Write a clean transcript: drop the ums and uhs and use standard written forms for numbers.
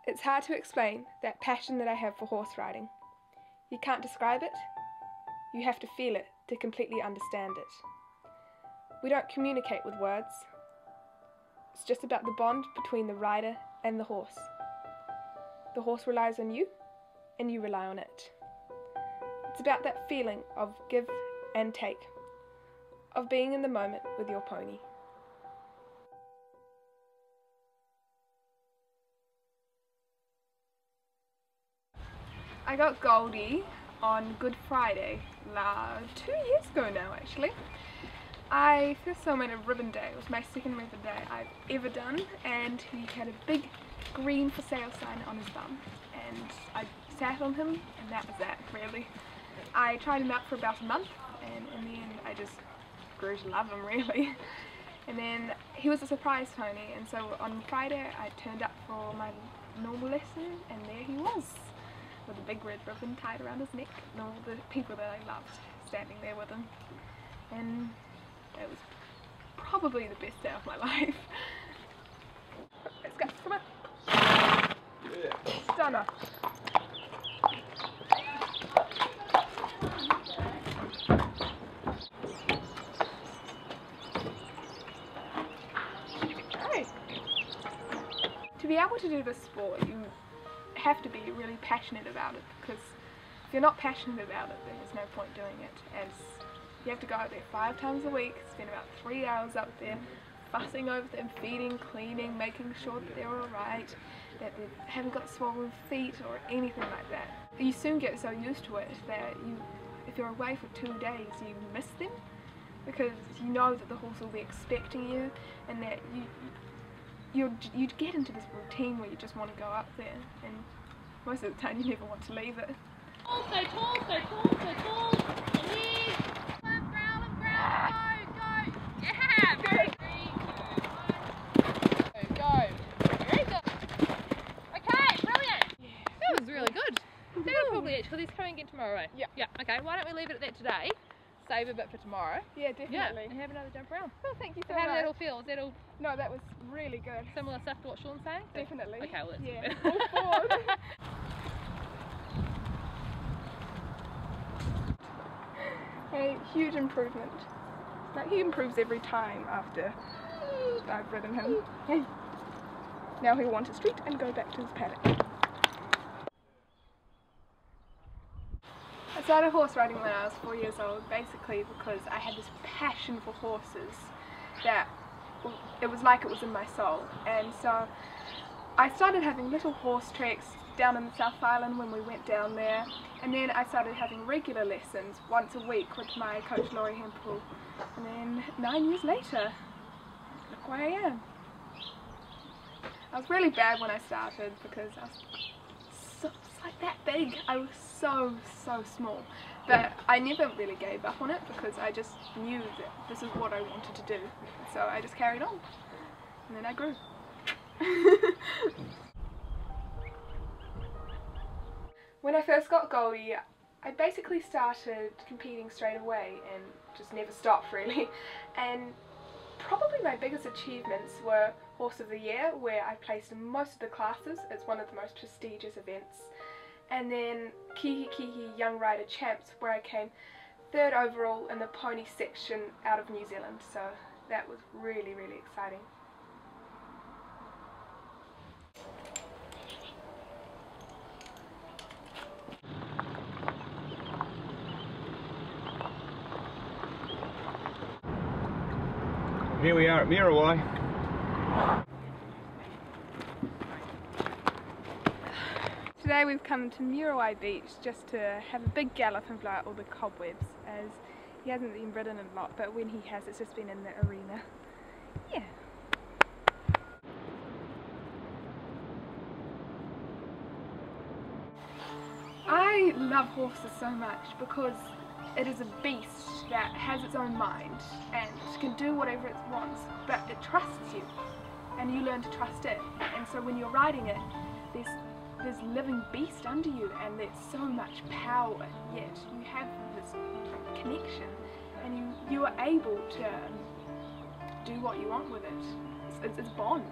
It's hard to explain that passion that I have for horse riding. You can't describe it, you have to feel it to completely understand it. We don't communicate with words. It's just about the bond between the rider and the horse. The horse relies on you, and you rely on it. It's about that feeling of give and take, of being in the moment with your pony. I got Goldie on Good Friday, 2 years ago now actually. I first saw him at a ribbon day. It was my second ribbon day I've ever done, and he had a big green for sale sign on his bum, and I sat on him and that was that really. I tried him out for about a month, and in the end I just grew to love him really. And then he was a surprise pony, and so on Friday I turned up for my normal lesson, and there he was, with a big red ribbon tied around his neck, and all the people that I loved standing there with him. And it was probably the best day of my life. Let's go, come on. Yeah. Stunner. Hey. To be able to do this sport, you have to be really passionate about it, because if you're not passionate about it, then there's no point doing it, as you have to go out there 5 times a week, spend about 3 hours out there fussing over them, feeding, cleaning, making sure that they're alright, that they haven't got swollen feet or anything like that. You soon get so used to it that if you're away for 2 days, you miss them, because you know that the horse will be expecting you, and that you'd get into this routine where you just want to go up there, and most of the time you never want to leave it. So tall, so tall, so tall. Yeah. Growl and growl. Go, go. Yeah. Good. 3, 2, 1. Go. Very good. Okay, brilliant. Yeah. That was really good. So we'll probably each, because he's coming again tomorrow, right? Yeah. Yeah. Okay. Why don't we leave it at that today? Save a bit for tomorrow. Yeah, definitely. Yeah, and have another jump around. Well, thank you so much. much. How did that all feel? Is that all? No, that was really good. Similar stuff to what Sean's saying? Definitely. Okay, well that's yeah. good. All forward. A huge improvement. Like, he improves every time after I've ridden him. Now he'll want a street and go back to his paddock. I started horse riding when I was 4 years old, basically because I had this passion for horses that it was like it was in my soul. And so I started having little horse treks down in the South Island when we went down there, and then I started having regular lessons once a week with my coach Laurie Hempel, and then 9 years later, look where I am. I was really bad when I started because I was like that big. I was so small, but I never really gave up on it because I just knew that this is what I wanted to do, so I just carried on, and then I grew. When I first got Goldie, I basically started competing straight away and just never stopped really, and probably my biggest achievements were Horse of the Year, where I placed in most of the classes. It's one of the most prestigious events. And then Kihi Kihi Young Rider Champs, where I came 3rd overall in the pony section out of New Zealand, so that was really, really exciting. Here we are at Muriwai. Today we've come to Muriwai Beach just to have a big gallop and blow out all the cobwebs, as he hasn't been ridden a lot, but when he has, it's just been in the arena. Yeah. I love horses so much because it is a beast that has its own mind and can do whatever it wants, but it trusts you and you learn to trust it. And so when you're riding it, there's living beast under you, and there's so much power, yet you have this connection and you are able to do what you want with it. It's bond.